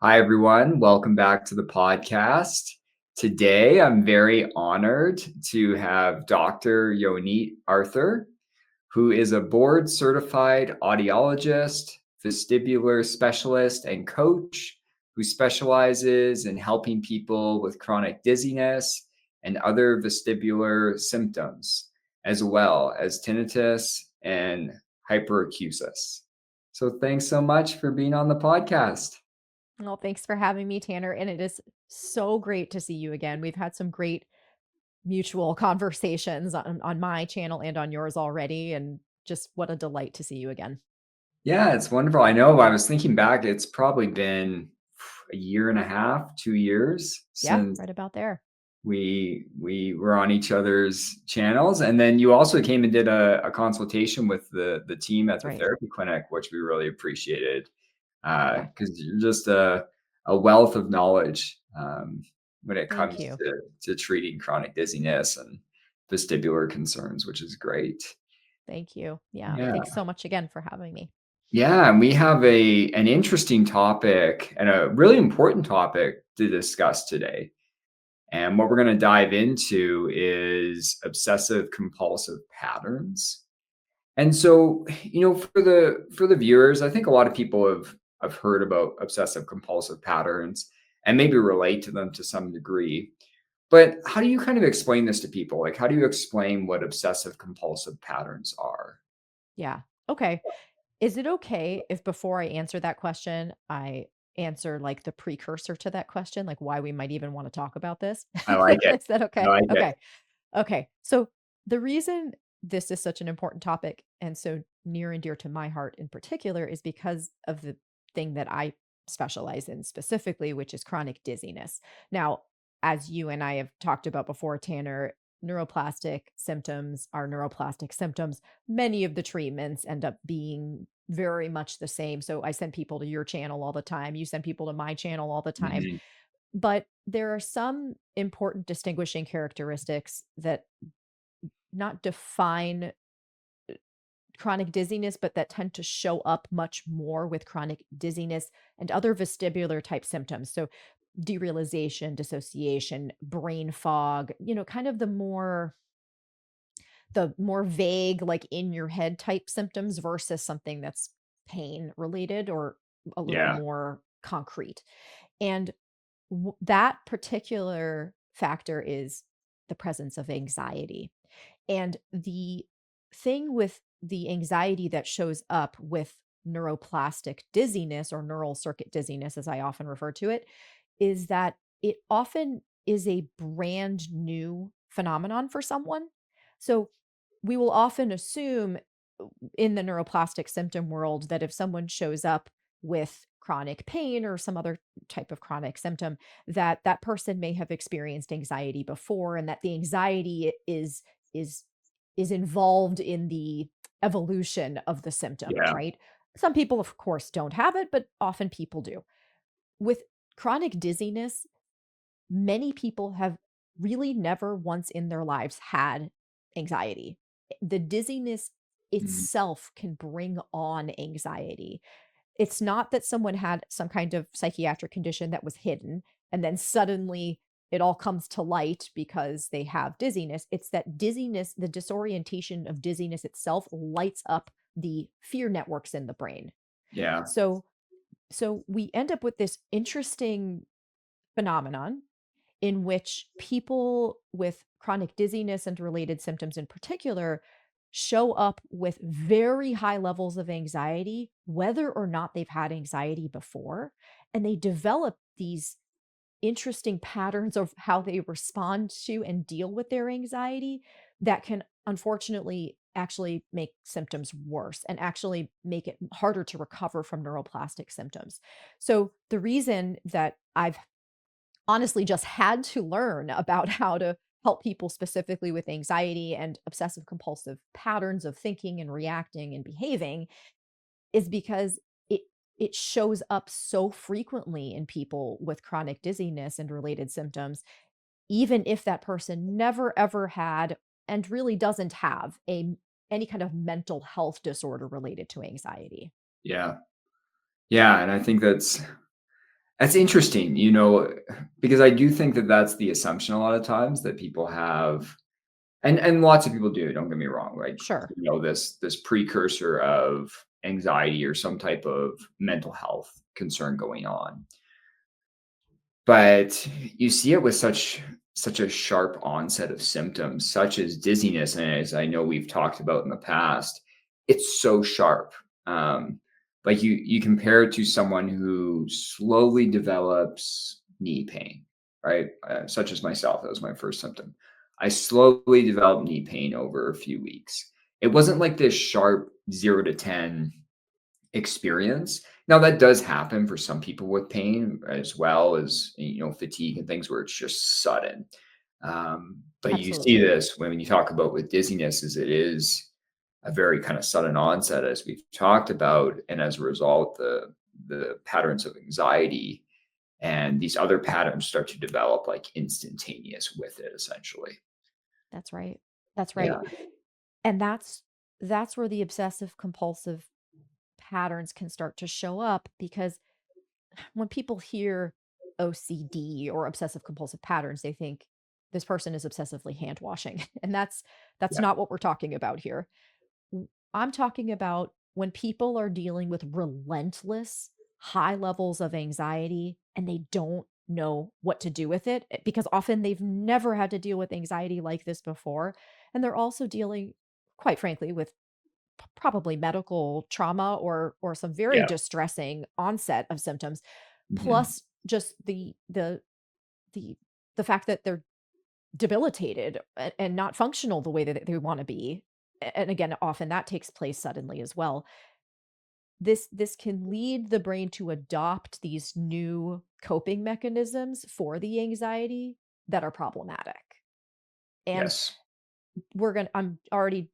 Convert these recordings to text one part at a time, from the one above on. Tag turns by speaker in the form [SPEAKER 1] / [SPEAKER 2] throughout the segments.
[SPEAKER 1] Hi, everyone. Welcome back to the podcast. Today, I'm very honored to have Dr. Yonit Arthur, who is a board certified audiologist, vestibular specialist, and coach who specializes in helping people with chronic dizziness and other vestibular symptoms, as well as tinnitus and hyperacusis. So, thanks so much for being on the podcast.
[SPEAKER 2] Well, thanks for having me, Tanner. And it is so great to see you again. We've had some great mutual conversations on my channel and on yours already. And just what a delight to see you again.
[SPEAKER 1] Yeah, it's wonderful. I know I was thinking back, it's probably been a year and a half, 2 years
[SPEAKER 2] Yeah,
[SPEAKER 1] since
[SPEAKER 2] right about there.
[SPEAKER 1] we were on each other's channels, and then you also came and did a consultation with the team at
[SPEAKER 2] That's
[SPEAKER 1] the
[SPEAKER 2] right.
[SPEAKER 1] therapy clinic, which we really appreciated,
[SPEAKER 2] Yeah.
[SPEAKER 1] because 'cause you're just a wealth of knowledge, when it
[SPEAKER 2] Thank
[SPEAKER 1] comes
[SPEAKER 2] you.
[SPEAKER 1] to treating chronic dizziness and vestibular concerns, which is great.
[SPEAKER 2] Thank you. Yeah.
[SPEAKER 1] Yeah.
[SPEAKER 2] Thanks so much again for having me.
[SPEAKER 1] Yeah, and we have an interesting topic and a really important topic to discuss today. And what we're going to dive into is obsessive compulsive patterns. And so, for the viewers, I think a lot of people have heard about obsessive compulsive patterns and maybe relate to them to some degree. But how do you kind of explain this to people? Like, how do you explain what obsessive compulsive patterns are?
[SPEAKER 2] Yeah. Okay. Is it okay if before I answer that question, I answer like the precursor to that question, like why we might even want to talk about this?
[SPEAKER 1] I like it.
[SPEAKER 2] Is that
[SPEAKER 1] I
[SPEAKER 2] okay?
[SPEAKER 1] like it.
[SPEAKER 2] Okay. Okay. So the reason this is such an important topic and so near and dear to my heart in particular is because of the thing that I specialize in specifically, which is chronic dizziness. Now, as you and I have talked about before, Tanner, neuroplastic symptoms are neuroplastic symptoms. Many of the treatments end up being very much the same. So I send people to your channel all the time. You send people to my channel all the time.
[SPEAKER 1] Mhm.
[SPEAKER 2] But there are some important distinguishing characteristics that not define chronic dizziness, but that tend to show up much more with chronic dizziness and other vestibular type symptoms. So, derealization, dissociation, brain fog, kind of the more vague, like in your head type symptoms versus something that's pain related or a little
[SPEAKER 1] Yeah.
[SPEAKER 2] more concrete. And that particular factor is the presence of anxiety. And the thing with the anxiety that shows up with neuroplastic dizziness or neural circuit dizziness, as I often refer to it, is that it often is a brand new phenomenon for someone. So we will often assume in the neuroplastic symptom world that if someone shows up with chronic pain or some other type of chronic symptom, that that person may have experienced anxiety before and that the anxiety is is involved in the evolution of the symptoms,
[SPEAKER 1] Yeah.
[SPEAKER 2] right? Some people of course don't have it, but often people do. With chronic dizziness, many people have really never once in their lives had anxiety. The dizziness
[SPEAKER 1] Mhm.
[SPEAKER 2] itself can bring on anxiety. It's not that someone had some kind of psychiatric condition that was hidden and then suddenly it all comes to light because they have dizziness. It's that dizziness, the disorientation of dizziness itself lights up the fear networks in the brain.
[SPEAKER 1] Yeah.
[SPEAKER 2] So we end up with this interesting phenomenon in which people with chronic dizziness and related symptoms in particular show up with very high levels of anxiety, whether or not they've had anxiety before. And they develop these interesting patterns of how they respond to and deal with their anxiety that can unfortunately actually make symptoms worse and actually make it harder to recover from neuroplastic symptoms. So, the reason that I've honestly just had to learn about how to help people specifically with anxiety and obsessive compulsive patterns of thinking and reacting and behaving is because it shows up so frequently in people with chronic dizziness and related symptoms even if that person never ever had and really doesn't have a any kind of mental health disorder related to anxiety.
[SPEAKER 1] Yeah. Yeah, and I think That's interesting, because I do think that that's the assumption a lot of times that people have, and lots of people do, don't get me wrong, right?
[SPEAKER 2] Sure.
[SPEAKER 1] This precursor of anxiety or some type of mental health concern going on. But you see it with such a sharp onset of symptoms, such as dizziness, and as I know we've talked about in the past, it's so sharp. Like you compare it to someone who slowly develops knee pain, right? Such as myself, that was my first symptom. I slowly developed knee pain over a few weeks. It wasn't like this sharp 0 to 10 experience. Now that does happen for some people with pain as well as, fatigue and things where it's just sudden. But you see
[SPEAKER 2] Absolutely.
[SPEAKER 1] this when you talk about with dizziness is it is a very kind of sudden onset as we've talked about. And as a result, the patterns of anxiety and these other patterns start to develop like instantaneous with it essentially.
[SPEAKER 2] That's right. That's right.
[SPEAKER 1] Yeah.
[SPEAKER 2] And that's where the obsessive compulsive patterns can start to show up because when people hear OCD or obsessive compulsive patterns, they think this person is obsessively hand washing. And that's
[SPEAKER 1] Yeah.
[SPEAKER 2] not what we're talking about here. I'm talking about when people are dealing with relentless high levels of anxiety and they don't know what to do with it because often they've never had to deal with anxiety like this before. And they're also dealing, quite frankly, with probably medical trauma or some very
[SPEAKER 1] Yeah.
[SPEAKER 2] distressing onset of symptoms,
[SPEAKER 1] Mhm.
[SPEAKER 2] plus just the the fact that they're debilitated and not functional the way that they want to be. And again, often that takes place suddenly as well. This can lead the brain to adopt these new coping mechanisms for the anxiety that are problematic. And
[SPEAKER 1] Yes.
[SPEAKER 2] I'm already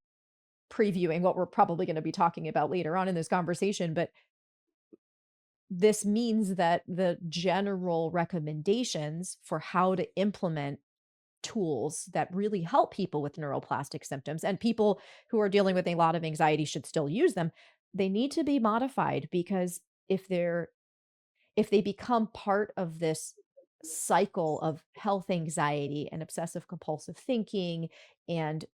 [SPEAKER 2] previewing what we're probably going to be talking about later on in this conversation, but this means that the general recommendations for how to implement tools that really help people with neuroplastic symptoms and people who are dealing with a lot of anxiety should still use them. They need to be modified because if they're if they become part of this cycle of health anxiety and obsessive compulsive thinking and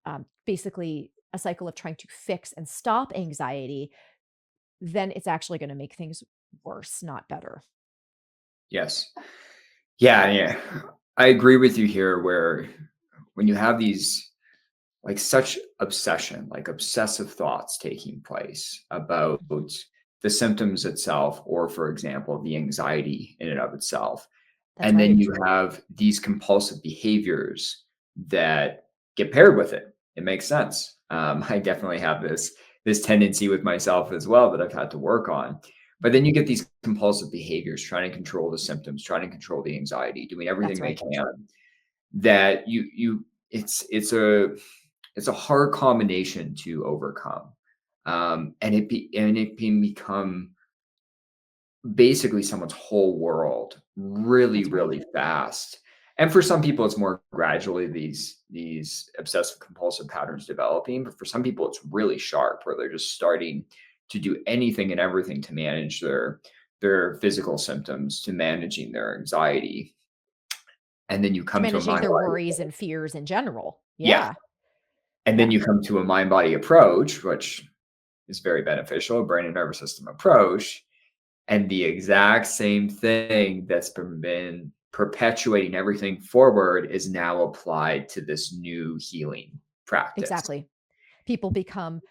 [SPEAKER 2] basically a cycle of trying to fix and stop anxiety, then it's actually going to make things worse, not better.
[SPEAKER 1] Yes. Yeah, yeah. I agree with you here where when you have these like such obsession, like obsessive thoughts taking place about
[SPEAKER 2] Mhm.
[SPEAKER 1] the symptoms itself, or for example, the anxiety in and of itself.
[SPEAKER 2] That's
[SPEAKER 1] And then
[SPEAKER 2] right.
[SPEAKER 1] you have these compulsive behaviors that get paired with it. It makes sense. I definitely have this tendency with myself as well that I've had to work on. But then you get these compulsive behaviors, trying to control the symptoms, trying to control the anxiety, doing everything
[SPEAKER 2] That's
[SPEAKER 1] they
[SPEAKER 2] right.
[SPEAKER 1] can. That you it's a hard combination to overcome, and it can become basically someone's whole world really,
[SPEAKER 2] That's right.
[SPEAKER 1] really fast. And for some people, it's more gradually these obsessive compulsive patterns developing, but for some people, it's really sharp where they're just starting to do anything and everything to manage their physical symptoms, to managing their anxiety. And then you
[SPEAKER 2] To
[SPEAKER 1] come to a
[SPEAKER 2] managing
[SPEAKER 1] mind
[SPEAKER 2] their
[SPEAKER 1] body,
[SPEAKER 2] worries and fears in general.
[SPEAKER 1] yeah.
[SPEAKER 2] Yeah.
[SPEAKER 1] And then
[SPEAKER 2] Yeah.
[SPEAKER 1] you come to a mind body approach, which is very beneficial, brain and nervous system approach. And the exact same thing that's been perpetuating everything forward is now applied to this new healing practice.
[SPEAKER 2] Exactly. People become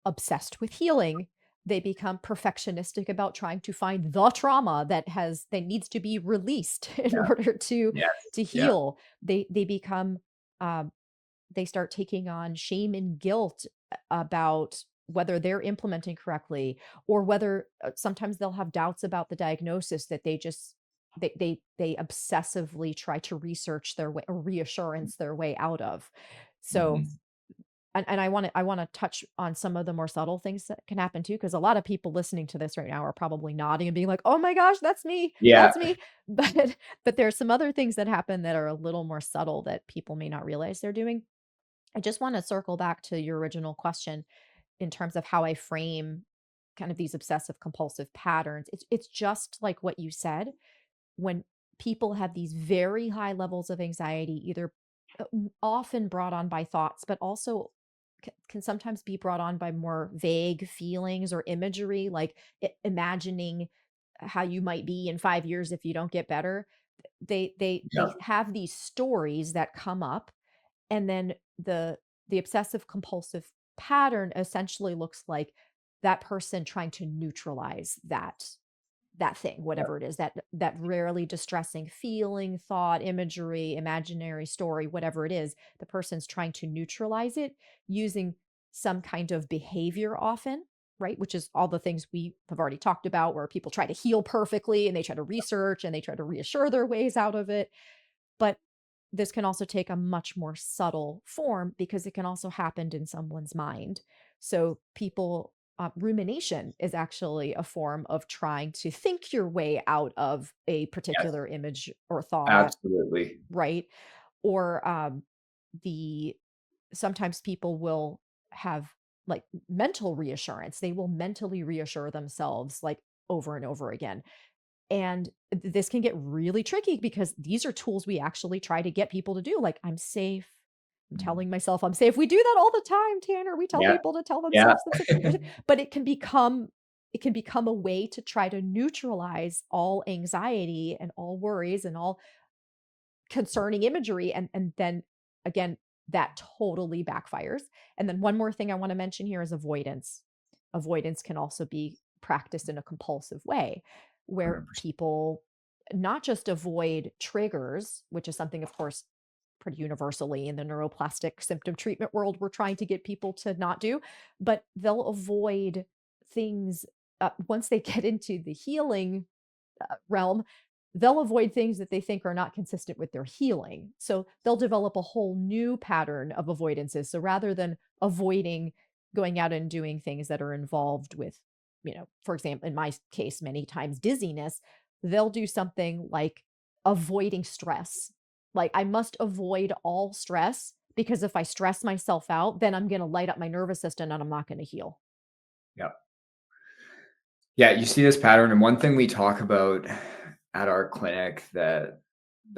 [SPEAKER 2] obsessed with healing. They become perfectionistic about trying to find the trauma that needs to be released in
[SPEAKER 1] Yeah.
[SPEAKER 2] order to
[SPEAKER 1] Yes. Yeah.
[SPEAKER 2] heal. They become um, they start taking on shame and guilt about whether they're implementing correctly or whether sometimes they'll have doubts about the diagnosis that they obsessively try to research their way or reassurance their way out of. So
[SPEAKER 1] Mhm.
[SPEAKER 2] and I want to touch on some of the more subtle things that can happen too, because a lot of people listening to this right now are probably nodding and being like, "Oh my gosh, that's me,
[SPEAKER 1] Yeah.
[SPEAKER 2] that's me." But there are some other things that happen that are a little more subtle that people may not realize they're doing. I just want to circle back to your original question in terms of how I frame kind of these obsessive compulsive patterns. It's just like what you said. when people have these very high levels of anxiety, either often brought on by thoughts, but also can sometimes be brought on by more vague feelings or imagery, like imagining how you might be in 5 years if you don't get better. They
[SPEAKER 1] Yeah.
[SPEAKER 2] have these stories that come up, and then the obsessive compulsive pattern essentially looks like that person trying to neutralize that thing, whatever it is, that rarely distressing feeling, thought, imagery, imaginary story, whatever it is, the person's trying to neutralize it using some kind of behavior often, right? Which is all the things we have already talked about, where people try to heal perfectly and they try to research and they try to reassure their ways out of it. But this can also take a much more subtle form because it can also happen in someone's mind. So people rumination is actually a form of trying to think your way out of a
[SPEAKER 1] Yes.
[SPEAKER 2] particular image or thought,
[SPEAKER 1] Absolutely.
[SPEAKER 2] right? Or the sometimes people will have like mental reassurance. They will mentally reassure themselves like over and over again. And this can get really tricky because these are tools we actually try to get people to do. Like, I'm safe. I'm
[SPEAKER 1] Mhm.
[SPEAKER 2] telling myself I'm safe. We do that all the time, Tanner. We tell
[SPEAKER 1] Yeah.
[SPEAKER 2] people to tell
[SPEAKER 1] Yeah.
[SPEAKER 2] themselves they're safe, but it can become a way to try to neutralize all anxiety and all worries and all concerning imagery, and then again, that totally backfires. And then one more thing I want to mention here is avoidance. Avoidance can also be practiced in a compulsive way, where
[SPEAKER 1] 100%.
[SPEAKER 2] people not just avoid triggers, which is something, of course, pretty universally in the neuroplastic symptom treatment world we're trying to get people to not do, but they'll avoid things once they get into the healing realm. They'll avoid things that they think are not consistent with their healing. So they'll develop a whole new pattern of avoidances. So rather than avoiding going out and doing things that are involved with, for example, in my case, many times dizziness, they'll do something like avoiding stress. Like, I must avoid all stress because if I stress myself out, then I'm going to light up my nervous system and I'm not going to heal.
[SPEAKER 1] Yeah. Yeah, you see this pattern, and one thing we talk about at our clinic that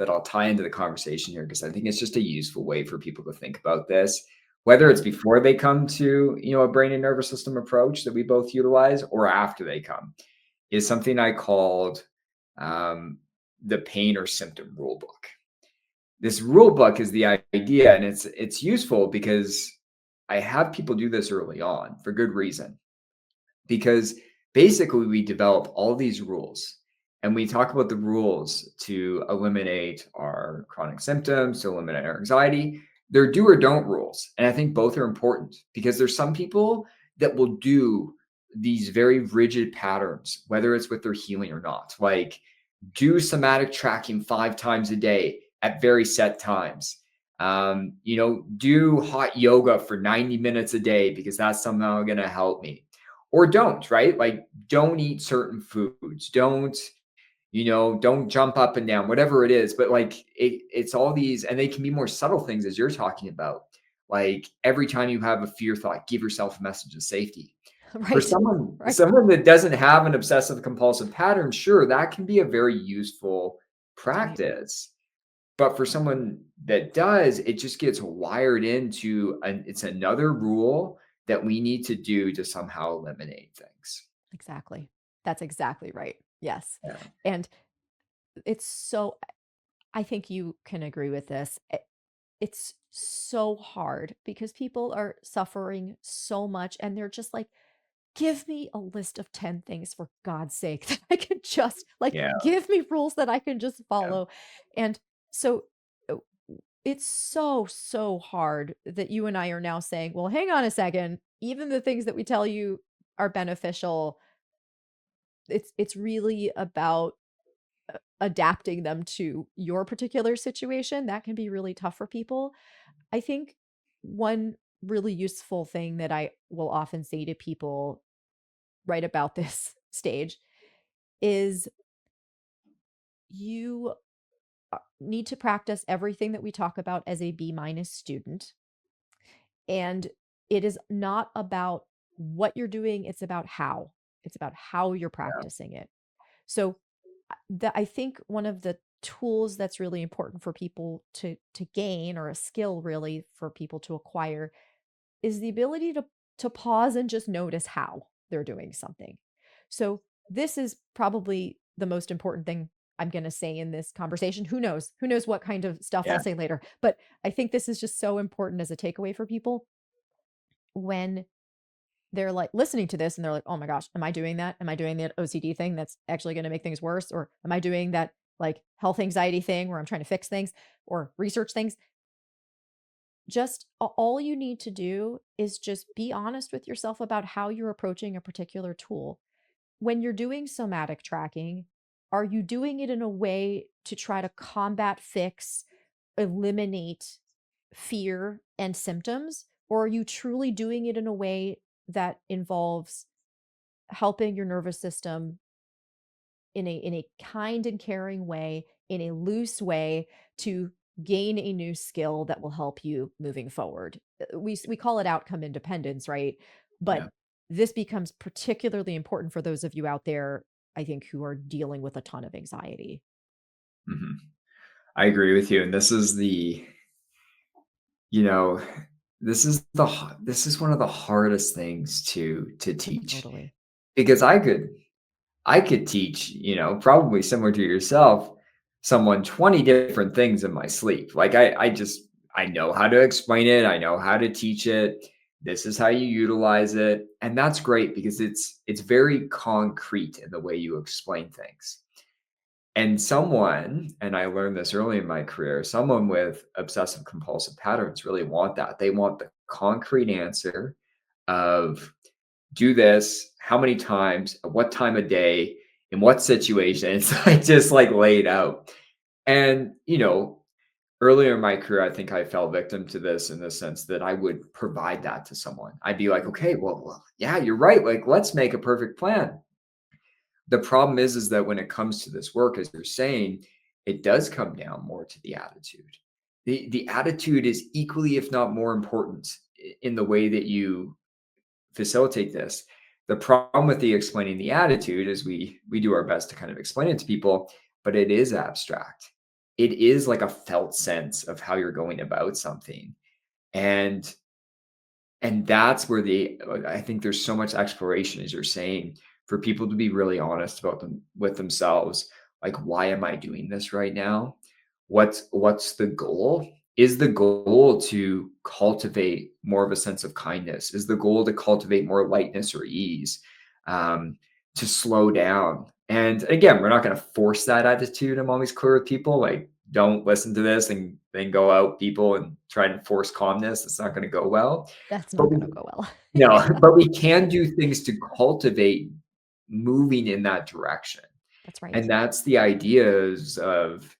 [SPEAKER 1] I'll tie into the conversation here because I think it's just a useful way for people to think about this, whether
[SPEAKER 2] Okay.
[SPEAKER 1] it's before they come to, a brain and nervous system approach that we both utilize or after they come, is something I called um, the pain or symptom rule book. This rule book is the idea, and it's useful because I have people do this early on for good reason because basically we develop all these rules and we talk about the rules to eliminate our chronic symptoms, to eliminate our anxiety. They're do or don't rules. And I think both are important because there's some people that will do these very rigid patterns, whether it's with their healing or not. Like do somatic tracking 5 times a day at very set times. Do hot yoga for 90 minutes a day because that's somehow going to help me or don't, right? Like don't eat certain foods. Don't jump up and down, whatever it is. But like it's all these, and they can be more subtle things as you're talking about. Like every time you have a fear thought, give yourself a message of safety. For
[SPEAKER 2] Right.
[SPEAKER 1] someone
[SPEAKER 2] Right.
[SPEAKER 1] someone that doesn't have an obsessive compulsive pattern, sure, that can be a very useful
[SPEAKER 2] That's right.
[SPEAKER 1] practice. But for someone that does, it just gets wired into it's another rule that we need to do to somehow eliminate things.
[SPEAKER 2] Exactly. That's exactly right. Yes.
[SPEAKER 1] Yeah.
[SPEAKER 2] And it's so, I think you can agree with this. It's so hard because people are suffering so much and they're just like, give me a list of 10 things for God's sake that I can just like,
[SPEAKER 1] Yeah.
[SPEAKER 2] give me rules that I can just
[SPEAKER 1] Yeah.
[SPEAKER 2] follow. And so uh, it's so, so hard that you and I are now saying, well, hang on a second. Even the things that we tell you are beneficial, it's really about adapting them to your particular situation. That can be really tough for people. I think one really useful thing that I will often say to people right about this stage is you need to practice everything that we talk about as a B- student. And it is not about what you're doing, it's about how. It's about how you're
[SPEAKER 1] Yeah.
[SPEAKER 2] practicing it. So I think one of the tools that's really important for people to gain, or a skill really for people to acquire, is the ability to pause and just notice how they're doing something. So this is probably the most important thing I'm going to say in this conversation. Who knows? Who knows what kind of stuff I'll
[SPEAKER 1] Yeah.
[SPEAKER 2] say later. But I think this is just so important as a takeaway for people when they're like listening to this and they're like, "Oh my gosh, am I doing that? Am I doing that OCD thing that's actually going to make things worse? Or am I doing that like health anxiety thing where I'm trying to fix things or research things?" Just all you need to do is just be honest with yourself about how you're approaching a particular tool. When you're doing somatic tracking, are you doing it in a way to try to combat, fix, eliminate fear and symptoms? Or are you truly doing it in a way that involves helping your nervous system in a kind and caring way, in a loose way, to gain a new skill that will help you moving forward? We call it outcome independence, right? But
[SPEAKER 1] Yeah.
[SPEAKER 2] this becomes particularly important for those of you out there, I think, who are dealing with a ton of anxiety.
[SPEAKER 1] Mhm. I agree with you, and this is the you know, this is one of the hardest things to teach
[SPEAKER 2] Totally.
[SPEAKER 1] because I could teach, probably similar to yourself, someone 20 different things in my sleep. Like I know how to explain it, I know how to teach it. This is how you utilize it, and that's great because it's very concrete in the way you explain things. And I learned this early in my career, someone with obsessive compulsive patterns really want that. They want the concrete answer of do this, how many times, at what time of day, in what situation. It's like just like laid out. And, earlier in my career, I think I fell victim to this in the sense that I would provide that to someone. I'd be like,
[SPEAKER 2] Mhm.
[SPEAKER 1] okay, well, yeah, you're right. Like, let's make a perfect plan. The problem is that when it comes to this work, as you're saying, it does come down more to the attitude. The attitude is equally, if not more important in the way that you facilitate this. The problem with the explaining the attitude is we do our best to kind of explain it to people, but it is abstract. It is like a felt sense of how you're going about something. And that's where I think there's so much exploration, as you're saying, for people to be really honest about them with themselves. Like, why am I doing this right now? What's the goal? Is the goal to cultivate more of a sense of kindness? Is the goal to cultivate more lightness or ease? Um, to slow down. And again, we're not going to force that attitude. I'm always clear with people. Like, don't listen to this and then go out, people, and try and force calmness. It's not going to go well.
[SPEAKER 2] That's
[SPEAKER 1] But
[SPEAKER 2] not
[SPEAKER 1] we
[SPEAKER 2] going to go well.
[SPEAKER 1] no,
[SPEAKER 2] Yeah,
[SPEAKER 1] but we can do things to cultivate moving in that direction.
[SPEAKER 2] that's right.
[SPEAKER 1] And that's the ideas of,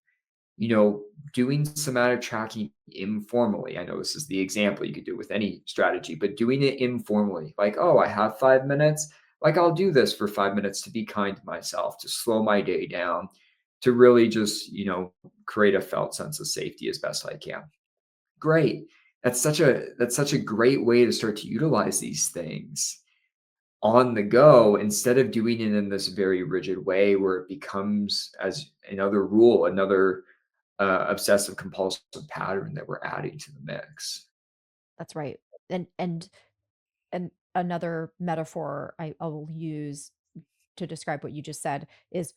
[SPEAKER 1] you know, doing somatic tracking informally. I know this is the example, you could do it with any strategy, but doing it informally. Like, oh, I have 5 minutes. Like, I'll do this for 5 minutes to be kind to myself, to slow my day down, to really just, create a felt sense of safety as best I can. Great. That's such a great way to start to utilize these things on the go instead of doing it in this very rigid way where it becomes as another rule, another obsessive compulsive pattern that we're adding to the mix.
[SPEAKER 2] That's right. And another metaphor I will use to describe what you just said is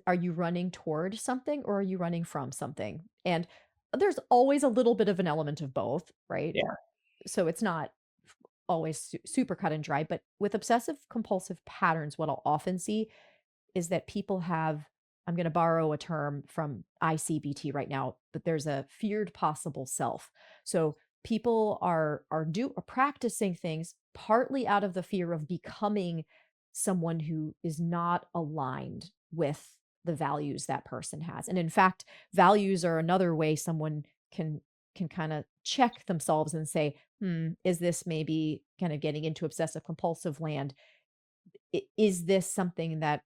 [SPEAKER 2] are you running toward something or are you running from something? And there's always a little bit of an element of both, right?
[SPEAKER 1] Yeah.
[SPEAKER 2] So it's not always super cut and dry, but with obsessive compulsive patterns, what I'll often see is that people have, I'm going to borrow a term from ICBT right now, but there's a feared possible self. So people are practicing things partly out of the fear of becoming someone who is not aligned with the values that person has. And in fact, values are another way someone can kind of check themselves and say, is this maybe kind of getting into obsessive compulsive land? Is this something that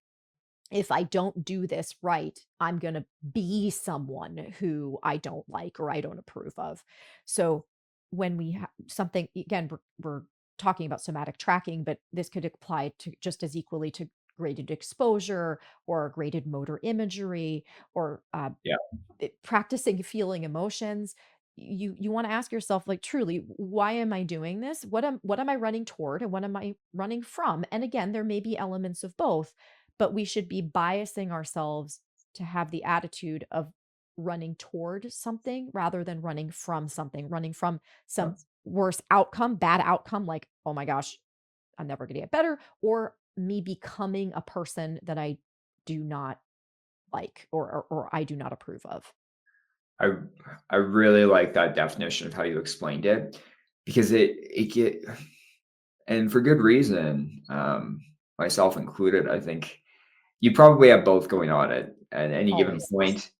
[SPEAKER 2] if I don't do this right, I'm going to be someone who I don't like or I don't approve of. So when we have something, again, we're talking about somatic tracking, but this could apply to just as equally to graded exposure or graded motor imagery or
[SPEAKER 1] Yeah.
[SPEAKER 2] practicing feeling emotions. You want to ask yourself, like, truly, why am I doing this? What am I running toward and what am I running from? And again, there may be elements of both, but we should be biasing ourselves to have the attitude of running toward something rather than running from something, running from some worse outcome, bad outcome, like, oh my gosh, I'm never going to get better, or me becoming a person that I do not like or I do not approve of.
[SPEAKER 1] I I really like that definition of how you explained it because it get and for good reason, myself included. I think you probably have both going on at any given
[SPEAKER 2] Always.
[SPEAKER 1] point.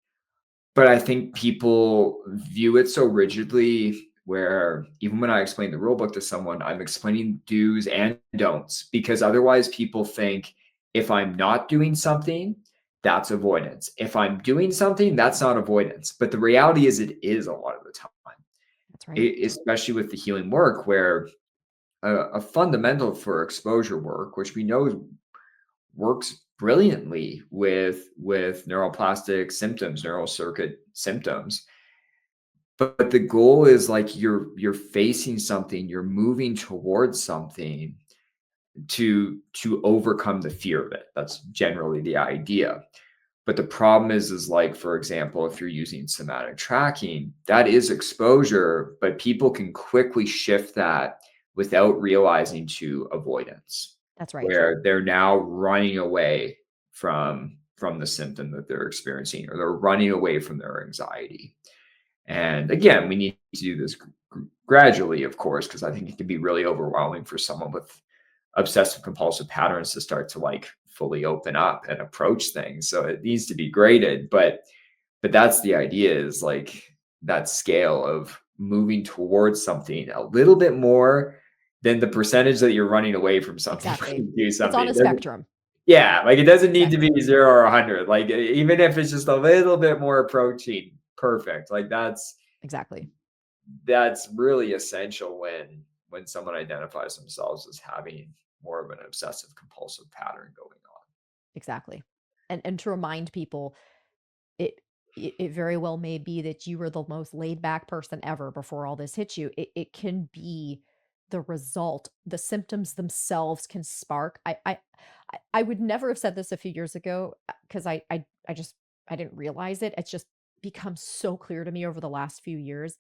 [SPEAKER 1] But I think people view it so rigidly where even when I explain the rule book to someone, I'm explaining do's and don'ts because otherwise people think if I'm not doing something, that's avoidance. If I'm doing something, that's not avoidance. But the reality is, it is a lot of the time,
[SPEAKER 2] That's right.
[SPEAKER 1] especially with the healing work, where a fundamental for exposure work, which we know works brilliantly with neuroplastic symptoms, neural circuit symptoms. But the goal is like you're facing something, you're moving towards something to overcome the fear of it. That's generally the idea. But the problem is like, for example, if you're using somatic tracking, that is exposure, but people can quickly shift that without realizing to avoidance,
[SPEAKER 2] That's right.
[SPEAKER 1] where they're now running away from the symptom that they're experiencing, or they're running away from their anxiety. And again, we need to do this gradually, of course, because I think it can be really overwhelming for someone with obsessive compulsive patterns to start to like fully open up and approach things. So it needs to be graded, but that's the idea, is like that scale of moving towards something a little bit more than the percentage that you're running away from something when
[SPEAKER 2] Exactly.
[SPEAKER 1] you do
[SPEAKER 2] It's on
[SPEAKER 1] something.
[SPEAKER 2] a spectrum.
[SPEAKER 1] Yeah, like it doesn't need to be
[SPEAKER 2] Exactly.
[SPEAKER 1] 0 or 100. Like even if it's just a little bit more approaching perfect, like
[SPEAKER 2] Exactly.
[SPEAKER 1] that's really essential when someone identifies themselves as having more of an obsessive compulsive pattern going on.
[SPEAKER 2] Exactly. And to remind people, it it very well may be that you were the most laid back person ever before all this hit you. It can be the result. The symptoms themselves can spark. I would never have said this a few years ago because I just I didn't realize it. It's just become so clear to me over the last few years.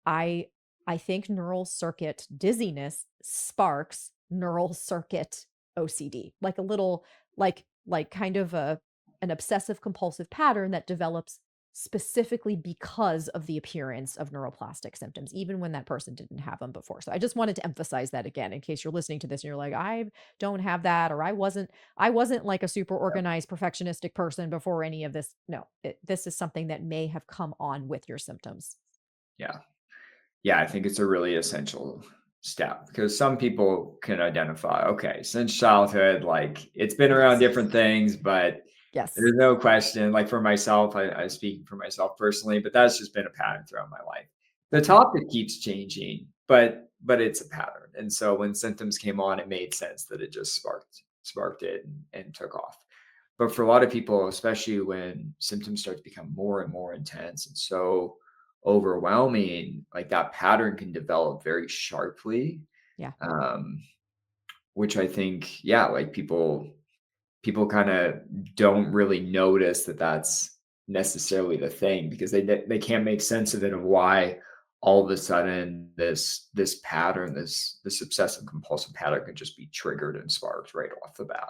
[SPEAKER 2] I I think neural circuit dizziness sparks neural circuit OCD, like a little like kind of a an obsessive compulsive pattern that develops specifically because of the appearance of neuroplastic symptoms, even when that person didn't have them before. So I just wanted to emphasize that again in case you're listening to this and you're like, I don't have that, or I wasn't like a super organized perfectionistic person before any of this. No, this is something that may have come on with your symptoms.
[SPEAKER 1] Yeah. Yeah, I think it's a really essential step because some people can identify, okay, since childhood, like it's been around
[SPEAKER 2] Yes.
[SPEAKER 1] different things, but
[SPEAKER 2] Yes.
[SPEAKER 1] there's no question. Like for myself, I speak for myself personally, but that's just been a pattern throughout my life. The
[SPEAKER 2] That's right.
[SPEAKER 1] topic keeps changing, but it's a pattern. And so when symptoms came on, it made sense that it just sparked it and took off. But for a lot of people, especially when symptoms start to become more and more intense and so overwhelming, like that pattern can develop very sharply.
[SPEAKER 2] Yeah.
[SPEAKER 1] Um, which I think, yeah, like people kind of don't really notice that that's necessarily the thing because they can't make sense of it, of why all of a sudden this pattern, this obsessive compulsive pattern can just be triggered and sparked right off the bat.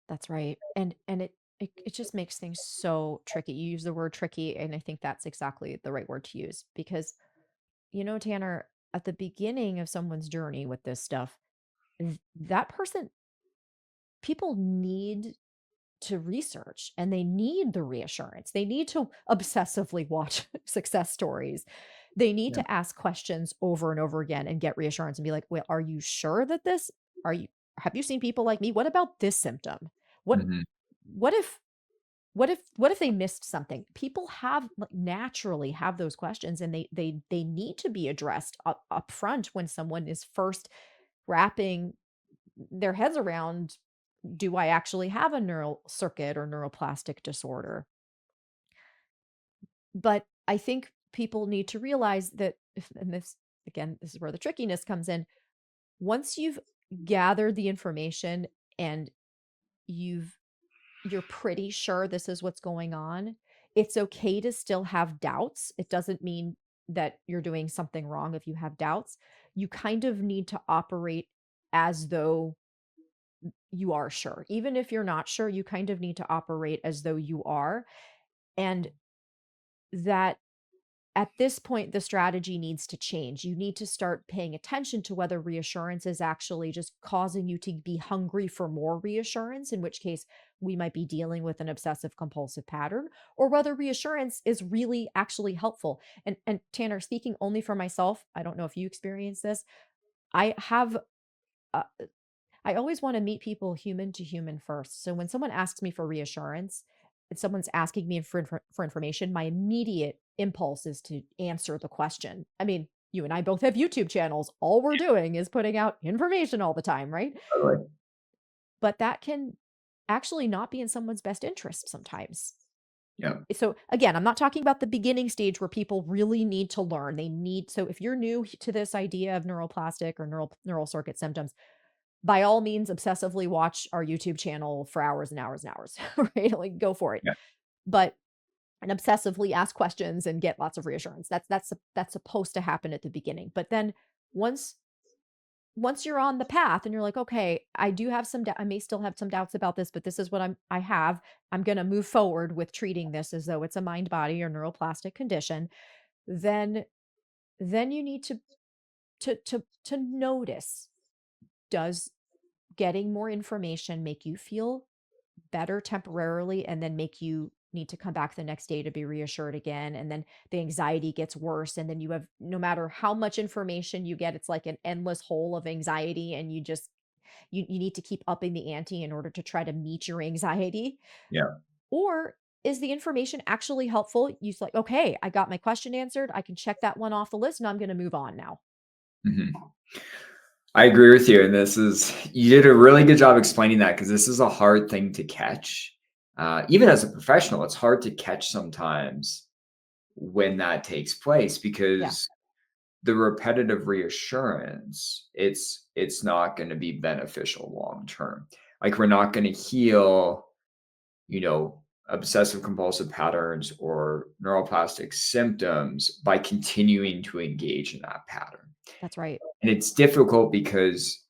[SPEAKER 2] That's right. And it just makes things so tricky. You use the word tricky, and I think that's exactly the right word to use because, Tanner, at the beginning of someone's journey with this stuff, that person, people need to research and they need the reassurance. They need to obsessively watch success stories. They need
[SPEAKER 1] Yeah.
[SPEAKER 2] to ask questions over and over again and get reassurance and be like, "Well, are you sure that this are you have you seen people like me? What about this symptom? What
[SPEAKER 1] Mhm.
[SPEAKER 2] what if what if they missed something?" People have like, naturally have those questions and they need to be addressed up front when someone is first wrapping their heads around do I actually have a neural circuit or neuroplastic disorder? But I think people need to realize that, and this, again, this is where the trickiness comes in. Once you've gathered the information and you've you're pretty sure this is what's going on, it's okay to still have doubts. It doesn't mean that you're doing something wrong if you have doubts. You kind of need to operate as though you are sure. Even if you're not sure, you kind of need to operate as though you are. And that at this point, the strategy needs to change. You need to start paying attention to whether reassurance is actually just causing you to be hungry for more reassurance, in which case we might be dealing with an obsessive compulsive pattern, or whether reassurance is really actually helpful. And Tanner, speaking only for myself, I don't know if you experience this. I have uh, I always want to meet people human to human first. So when someone asks me for reassurance and someone's asking me for information, my immediate impulse is to answer the question. I mean, you and I both have YouTube channels. All we're doing is putting out information all the time, right?
[SPEAKER 1] Totally.
[SPEAKER 2] But that can actually not be in someone's best interest sometimes.
[SPEAKER 1] Yeah.
[SPEAKER 2] So again, I'm not talking about the beginning stage where people really need to learn. So if you're new to this idea of neuroplastic or neural circuit symptoms, by all means, obsessively watch our YouTube channel for hours and hours and hours, right? Like, go for it.
[SPEAKER 1] Yeah.
[SPEAKER 2] But and obsessively ask questions and get lots of reassurance. That's supposed to happen at the beginning. But then once once you're on the path and you're like, okay, I do have I may still have some doubts about this, but this is what I have. I'm going to move forward with treating this as though it's a mind body or neuroplastic condition. Then then you need to notice, does getting more information make you feel better temporarily and then make you need to come back the next day to be reassured again, and then the anxiety gets worse, and then you have, no matter how much information you get, it's like an endless hole of anxiety, and you need to keep upping the ante in order to try to meet your anxiety?
[SPEAKER 1] Yeah.
[SPEAKER 2] Or is the information actually helpful? You like, okay, I got my question answered, I can check that one off the list, and I'm going to move on now.
[SPEAKER 1] Mhm. I agree with you, and you did a really good job explaining that, because this is a hard thing to catch. Even as a professional, it's hard to catch sometimes when that takes place,
[SPEAKER 2] Yeah,
[SPEAKER 1] because the repetitive reassurance, it's not gonna be beneficial long term. Like, we're not gonna heal, you know, obsessive compulsive patterns or neuroplastic symptoms by continuing to engage in that pattern.
[SPEAKER 2] that's right.
[SPEAKER 1] And it's difficult because,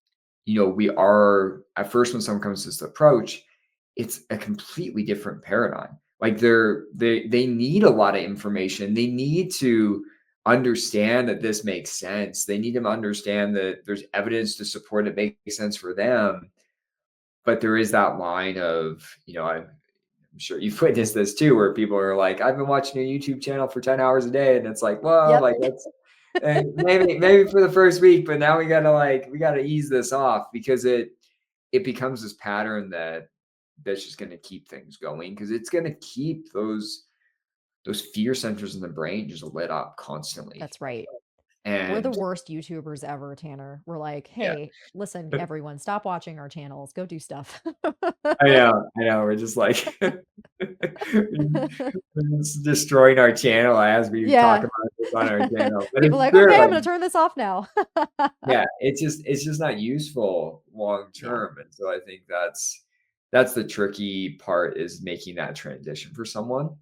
[SPEAKER 1] we are at first, when someone comes to this approach, it's a completely different paradigm. Like, they need a lot of information. They need to understand that this makes sense. They need to understand that there's evidence to support it makes sense for them. But there is that line of, I'm sure you've witnessed this too, where people are like, I've been watching your YouTube channel for 10 hours a day. And it's like, well,
[SPEAKER 2] Yep.
[SPEAKER 1] like, that's maybe for the first week, but now we gotta ease this off, because it becomes this pattern that's just gonna keep things going, because it's gonna keep those fear centers in the brain just lit up constantly.
[SPEAKER 2] That's right. We're the
[SPEAKER 1] And
[SPEAKER 2] worst YouTubers ever, Tanner. We're like,
[SPEAKER 1] yeah.
[SPEAKER 2] "Hey, listen, everyone, stop watching our channels. Go do stuff."
[SPEAKER 1] I know. We're just like it's destroying our channel as we talk
[SPEAKER 2] Yeah.
[SPEAKER 1] about this on our channel. But
[SPEAKER 2] People
[SPEAKER 1] it's
[SPEAKER 2] are like,
[SPEAKER 1] true.
[SPEAKER 2] "Okay, I'm
[SPEAKER 1] Like,
[SPEAKER 2] gonna turn this off now."
[SPEAKER 1] yeah, it's just not useful long
[SPEAKER 2] Yeah.
[SPEAKER 1] term. And so I think that's the tricky part, is making that transition for someone.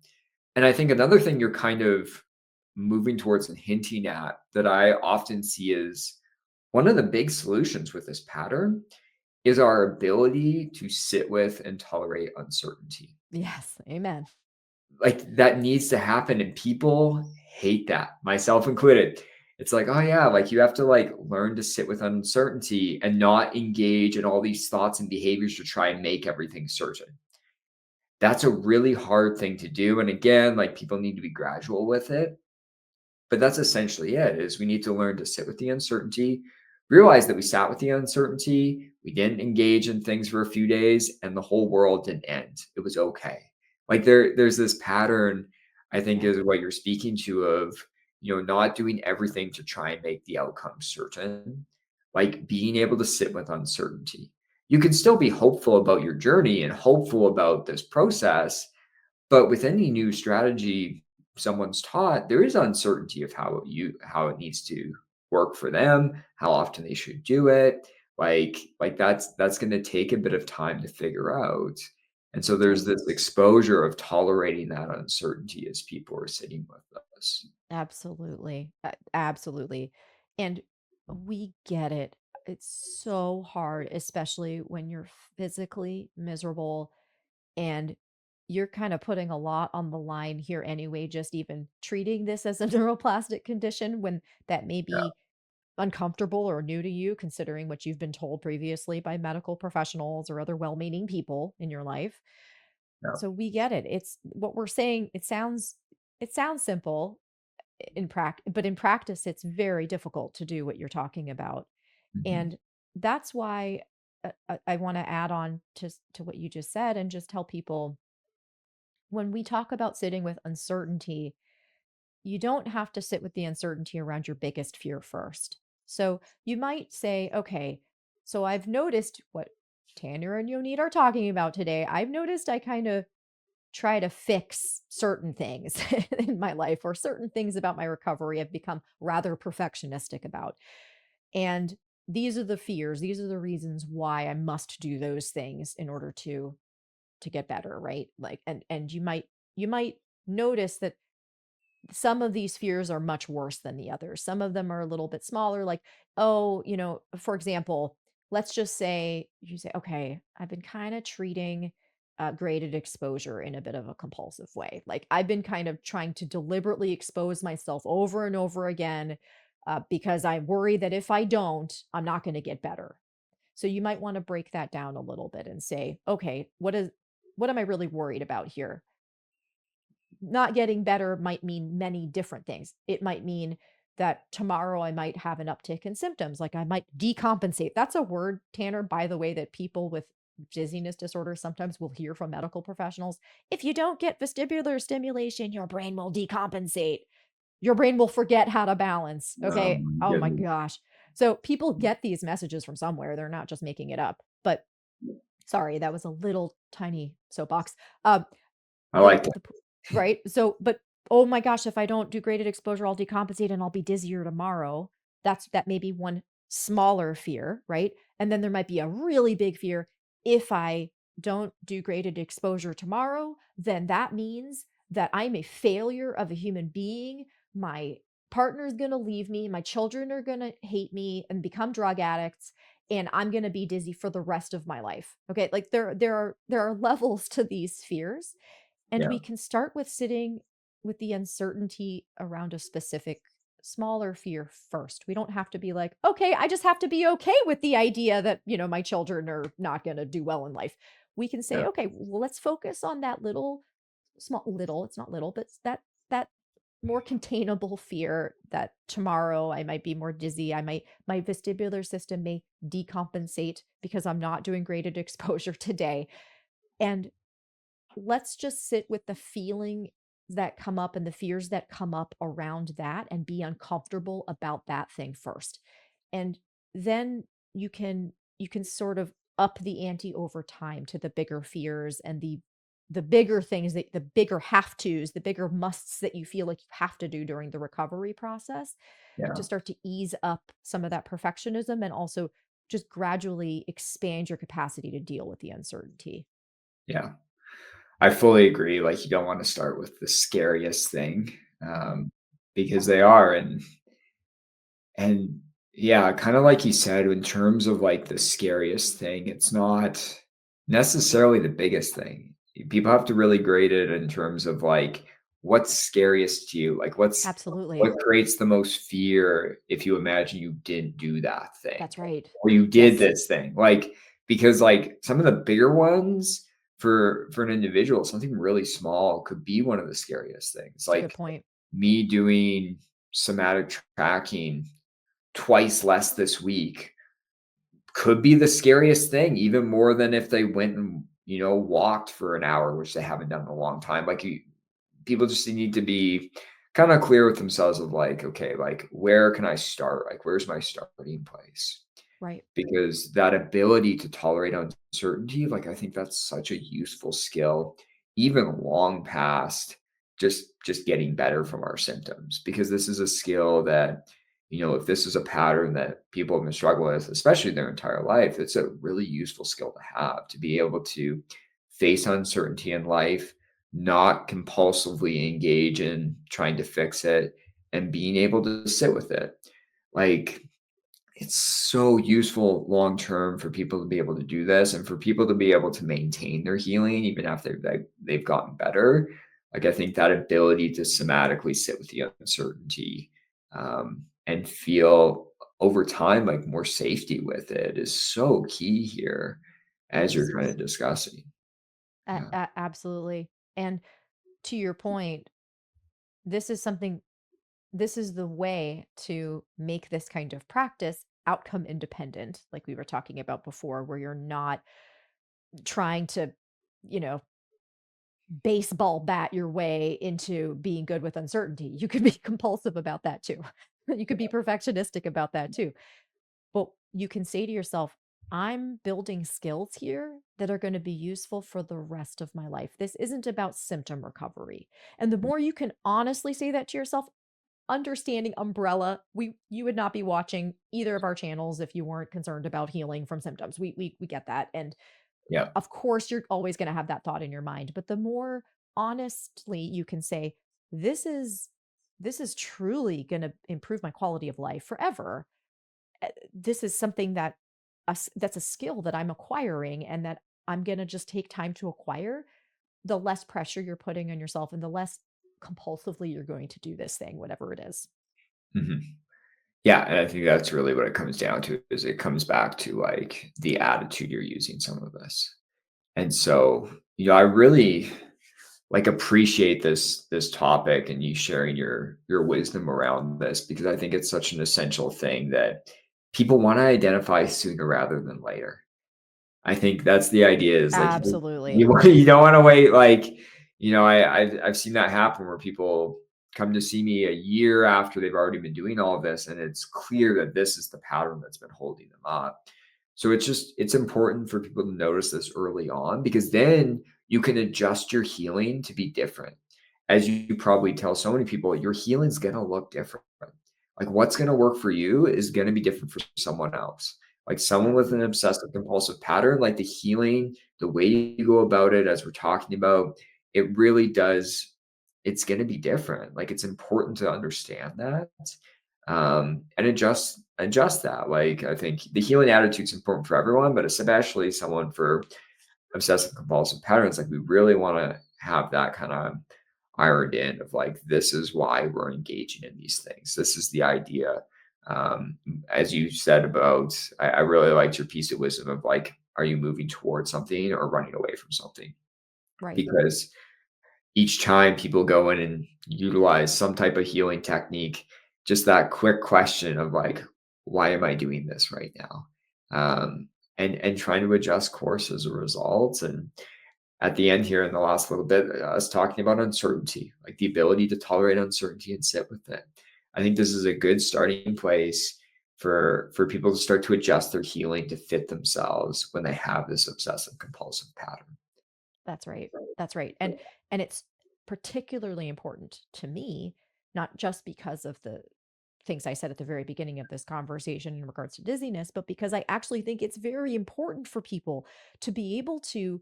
[SPEAKER 1] And I think another thing you're kind of moving towards and hinting at, that I often see is one of the big solutions with this pattern, is our ability to sit with and tolerate uncertainty.
[SPEAKER 2] Yes, amen.
[SPEAKER 1] Like, that needs to happen, and people hate that, myself included. It's like, oh yeah, like, you have to, like, learn to sit with uncertainty and not engage in all these thoughts and behaviors to try and make everything certain. That's a really hard thing to do. And again, like, people need to be gradual with it. But that's essentially it, is we need to learn to sit with the uncertainty, realize that we sat with the uncertainty, we didn't engage in things for a few days, and the whole world didn't end. It was okay. Like, there's this pattern, I think,
[SPEAKER 2] Yeah.
[SPEAKER 1] is what you're speaking to, of, not doing everything to try and make the outcome certain, like being able to sit with uncertainty. you can still be hopeful about your journey and hopeful about this process. But with any new strategy someone's taught, there is uncertainty of how it needs to work for them, how often they should do it. That's going to take a bit of time to figure out. And so
[SPEAKER 2] That's
[SPEAKER 1] there's
[SPEAKER 2] right.
[SPEAKER 1] this exposure of tolerating that uncertainty as people are sitting with us.
[SPEAKER 2] Absolutely. Absolutely. And we get it. It's so hard, especially when you're physically miserable and you're kind of putting a lot on the line here anyway, just even treating this as a neuroplastic condition when that may
[SPEAKER 1] Yeah,
[SPEAKER 2] be uncomfortable or new to you, considering what you've been told previously by medical professionals or other well meaning people in your life.
[SPEAKER 1] yeah.
[SPEAKER 2] So we get it. It's what we're saying. It sounds simple but in practice it's very difficult to do what you're talking about.
[SPEAKER 1] Mhm.
[SPEAKER 2] And that's why I want to add on to what you just said and just tell people when we talk about sitting with uncertainty, you don't have to sit with the uncertainty around your biggest fear first. So you might say, okay, so I've noticed what Tanner and Yonit are talking about today. I've noticed I kind of try to fix certain things in my life or certain things about my recovery I've become rather perfectionistic about. And these are the fears, these are the reasons why I must do those things in order to get better, right? Like and you might notice that some of these fears are much worse than the others. Some of them are a little bit smaller, like, oh, for example, let's just say you say, okay, I've been kind of treating graded exposure in a bit of a compulsive way. Like, I've been kind of trying to deliberately expose myself over and over again because I worry that if I don't, I'm not going to get better. So you might want to break that down a little bit and say, okay, what am I really worried about here? Not getting better might mean many different things. It might mean that tomorrow I might have an uptick in symptoms, like I might decompensate. That's a word, Tanner, by the way, that people with dizziness disorder sometimes will hear from medical professionals. If you don't get vestibular stimulation, your brain will decompensate. Your brain will forget how to balance. Okay.
[SPEAKER 1] My
[SPEAKER 2] Oh my
[SPEAKER 1] goodness.
[SPEAKER 2] gosh. So people get these messages from somewhere. They're not just making it up. But sorry, that was a little tiny soapbox. Um,
[SPEAKER 1] I
[SPEAKER 2] the
[SPEAKER 1] like that.
[SPEAKER 2] the p right? So but, "Oh my gosh, if I don't do graded exposure, I'll decompensate and I'll be dizzier tomorrow." That may be one smaller fear, right? And then there might be a really big fear, "If I don't do graded exposure tomorrow, then that means that I'm a failure of a human being. My partner's gonna leave me, my children are gonna hate me and become drug addicts, and I'm gonna be dizzy for the rest of my life." Okay, like, there are levels to these fears, and
[SPEAKER 1] Yeah,
[SPEAKER 2] we can start with sitting with the uncertainty around a specific smaller fear first. We don't have to be like, okay, I just have to be okay with the idea that, my children are not going to do well in life. We can say,
[SPEAKER 1] yeah,
[SPEAKER 2] okay, well, let's focus on that little, it's not little, but that more containable fear that tomorrow I might be more dizzy. My vestibular system may decompensate because I'm not doing graded exposure today. And let's just sit with the feeling that come up and the fears that come up around that and be uncomfortable about that thing first. And then you can sort of up the ante over time to the bigger fears and the bigger things that the bigger have tos, the bigger musts that you feel like you have to do during the recovery process
[SPEAKER 1] yeah,
[SPEAKER 2] to start to ease up some of that perfectionism and also just gradually expand your capacity to deal with the uncertainty.
[SPEAKER 1] yeah. I fully agree. Like, you don't want to start with the scariest thing,
[SPEAKER 2] Mhm.
[SPEAKER 1] because they are, and yeah, kind of like you said, in terms of like the scariest thing, it's not necessarily the biggest thing. People have to really grade it in terms of like what's scariest to you, like
[SPEAKER 2] Absolutely.
[SPEAKER 1] what creates the most fear if you imagine you didn't do that thing
[SPEAKER 2] That's right.
[SPEAKER 1] or you did
[SPEAKER 2] Yes.
[SPEAKER 1] this thing. Like, because like some of the bigger ones for an individual, something really small could be one of the scariest things.
[SPEAKER 2] It's a good
[SPEAKER 1] Like
[SPEAKER 2] point.
[SPEAKER 1] me doing somatic tracking twice less this week could be the scariest thing, even more than if they went and, walked for an hour, which they haven't done in a long time. Like, people just need to be kind of clear with themselves of like, okay, like, where can I start? Like, where's my starting place?
[SPEAKER 2] Right.
[SPEAKER 1] because that ability to tolerate uncertainty, like, I think that's such a useful skill, even long past just getting better from our symptoms, because this is a skill that, if this is a pattern that people have been struggling with, especially their entire life, it's a really useful skill to have, to be able to face uncertainty in life, not compulsively engage in trying to fix it, and being able to sit with it. Like, it's so useful long term for people to be able to do this, and for people to be able to maintain their healing even after they've gotten better. Like, I think that ability to somatically sit with the uncertainty, and feel over time like more safety with it is so key here, as you're
[SPEAKER 2] Yes.
[SPEAKER 1] kind of discussing. Yeah.
[SPEAKER 2] Absolutely. And to your point, this is something, this is the way to make this kind of practice outcome independent, like we were talking about before, where you're not trying to, you know, baseball bat your way into being good with uncertainty. You could be compulsive about that too. You could be perfectionistic about that too. But you can say to yourself, I'm building skills here that are going to be useful for the rest of my life. This isn't about symptom recovery. And the more you can honestly say that to yourself, understanding umbrella, you would not be watching either of our channels if you weren't concerned about healing from symptoms. We get that. And
[SPEAKER 1] Yeah.
[SPEAKER 2] of course you're always going to have that thought in your mind, but the more honestly you can say, this is this is truly going to improve my quality of life forever. This is something that that's a skill that I'm acquiring and that I'm going to just take time to acquire. The less pressure you're putting on yourself and the less compulsively you're going to do this thing, whatever it is.
[SPEAKER 1] Mhm. Yeah, and I think that's really what it comes down to, is it comes back to, like, the attitude you're using some of this. And so, I really, like, appreciate this topic and you sharing your wisdom around this, because I think it's such an essential thing that people wanna identify sooner rather than later. I think that's the idea, is like
[SPEAKER 2] Absolutely.
[SPEAKER 1] you don't wanna wait, like, I've seen that happen where people come to see me a year after they've already been doing all of this, and it's clear that this is the pattern that's been holding them up. So it's important for people to notice this early on, because then you can adjust your healing to be different. As you probably tell so many people, your healing's gonna look different. Like, what's gonna work for you is gonna be different for someone else. Like, someone with an obsessive compulsive pattern, like, the healing, the way you go about it, as we're talking about, it really does, it's gonna be different. Like, it's important to understand that, and adjust that. Like, I think the healing attitude is important for everyone, but especially someone for obsessive compulsive patterns, like, we really wanna have that kinda ironed in, of like, this is why we're engaging in these things. This is the idea. As you said about, I really liked your piece of wisdom of, like, are you moving towards something or running away from something?
[SPEAKER 2] Right.
[SPEAKER 1] Because each time people go in and utilize some type of healing technique, just that quick question of, like, why am I doing this right now? And trying to adjust course as a result. And at the end here in the last little bit, us talking about uncertainty, like the ability to tolerate uncertainty and sit with it. I think this is a good starting place for people to start to adjust their healing to fit themselves when they have this obsessive compulsive pattern.
[SPEAKER 2] That's right. That's right. And it's particularly important to me, not just because of the things I said at the very beginning of this conversation in regards to dizziness, but because I actually think it's very important for people to be able to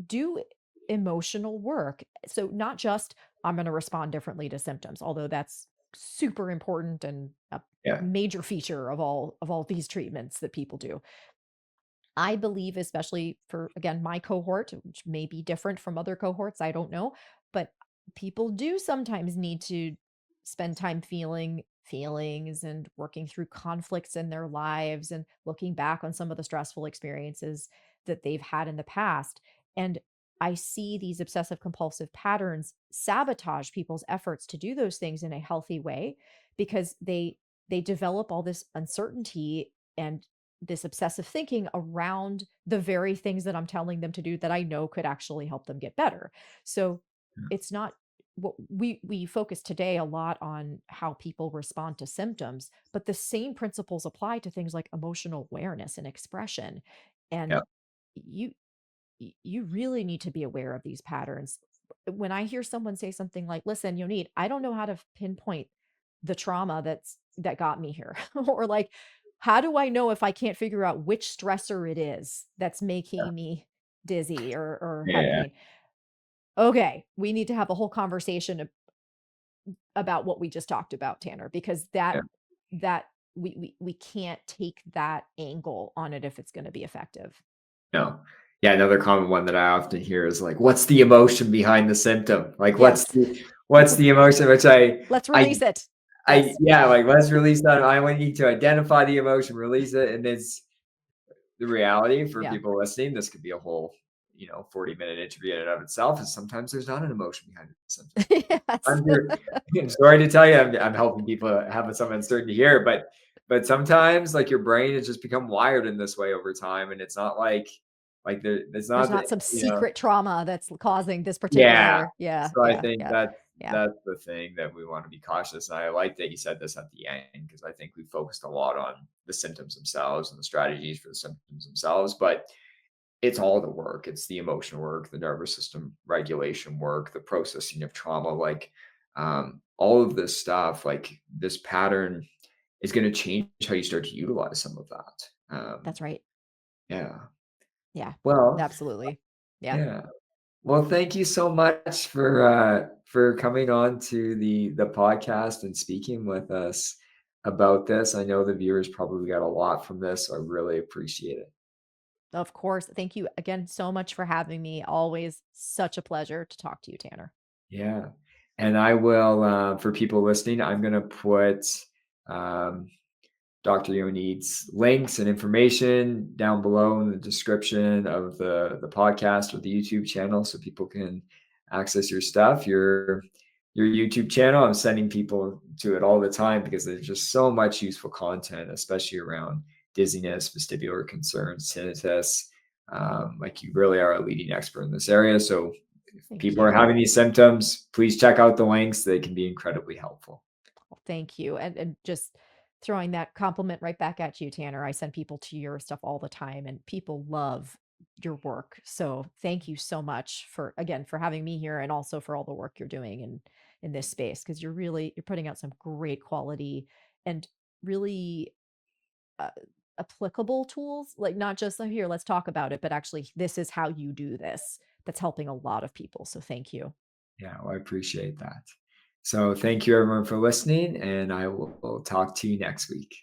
[SPEAKER 2] do emotional work. So not just I'm going to respond differently to symptoms, although that's super important and a
[SPEAKER 1] Yeah.
[SPEAKER 2] major feature of all these treatments that people do. I believe, especially for, again, my cohort, which may be different from other cohorts, I don't know, but people do sometimes need to spend time feeling feelings and working through conflicts in their lives and looking back on some of the stressful experiences that they've had in the past. And I see these obsessive compulsive patterns sabotage people's efforts to do those things in a healthy way because they develop all this uncertainty and this obsessive thinking around the very things that I'm telling them to do that I know could actually help them get better. So
[SPEAKER 1] Yeah.
[SPEAKER 2] it's not we focus today a lot on how people respond to symptoms, but the same principles apply to things like emotional awareness and expression.
[SPEAKER 1] Yeah.
[SPEAKER 2] And you you really need to be aware of these patterns. When I hear someone say something like, "Listen, you need, I don't know how to pinpoint the trauma that got me here," or like, "How do I know if I can't figure out which stressor it is that's making me dizzy or have
[SPEAKER 1] Yeah.
[SPEAKER 2] pain?" Okay, we need to have a whole conversation about what we just talked about, Tanner, because
[SPEAKER 1] Yeah.
[SPEAKER 2] that we can't take that angle on it if it's going to be effective.
[SPEAKER 1] No. Yeah, another common one that I often hear is like, "What's the emotion behind the symptom?" Like,
[SPEAKER 2] Yes.
[SPEAKER 1] what's the emotion? Which
[SPEAKER 2] Let's
[SPEAKER 1] I
[SPEAKER 2] release it.
[SPEAKER 1] I
[SPEAKER 2] Yes.
[SPEAKER 1] yeah, like, let's release that. I want you to identify the emotion, release it, and it's the reality for
[SPEAKER 2] Yeah.
[SPEAKER 1] people listening. This could be a whole, 40-minute interview in and of itself, and sometimes there's not an emotion behind the symptom.
[SPEAKER 2] Yes.
[SPEAKER 1] I'm here. I'm sorry to tell you, I'm helping people have some uncertainty here, but sometimes like your brain has just become wired in this way over time, and it's not like it's
[SPEAKER 2] There's
[SPEAKER 1] not
[SPEAKER 2] not
[SPEAKER 1] that
[SPEAKER 2] some secret trauma that's causing this
[SPEAKER 1] yeah.
[SPEAKER 2] particular. Yeah,
[SPEAKER 1] So I
[SPEAKER 2] yeah,
[SPEAKER 1] think
[SPEAKER 2] yeah, yeah.
[SPEAKER 1] that's the thing that we want to be cautious. And I like that you said this at the end because I think we focused a lot on the symptoms themselves and the strategies for the symptoms themselves, but it's all the work. It's the emotional work, the nervous system regulation work, the processing of trauma, like all of this stuff, like this pattern is going to change how you start to utilize some of that.
[SPEAKER 2] That's right.
[SPEAKER 1] Yeah.
[SPEAKER 2] Yeah,
[SPEAKER 1] Well,
[SPEAKER 2] absolutely. Yeah.
[SPEAKER 1] yeah. Well, thank you so much for coming on to the podcast and speaking with us about this. I know the viewers probably got a lot from this, so I really appreciate it.
[SPEAKER 2] Of course. Thank you again so much for having me. Always such a pleasure to talk to you, Tanner.
[SPEAKER 1] Yeah. And I will, for people listening, I'm going to put um, Dr. Yonit's links and information down below in the description of the podcast or the YouTube channel so people can access your stuff, your YouTube channel. I'm sending people to it all the time because there's just so much useful content, especially around dizziness, vestibular concerns, tinnitus. Like you really are a leading expert in this area. So if
[SPEAKER 2] Thank
[SPEAKER 1] people are
[SPEAKER 2] you.
[SPEAKER 1] having these symptoms, please check out the links. They can be incredibly helpful.
[SPEAKER 2] Well, thank you. And just throwing that compliment right back at you, Tanner. I send people to your stuff all the time and people love your work. So thank you so much for again for having me here and also for all the work you're doing in this space because you're putting out some great quality and really uh, applicable tools, like not just "Oh, here, let's talk about it, but actually this is how you do this. That's helping a lot of people. So thank you.
[SPEAKER 1] Yeah, well, I appreciate that. So thank you everyone for listening, and I will talk to you next week.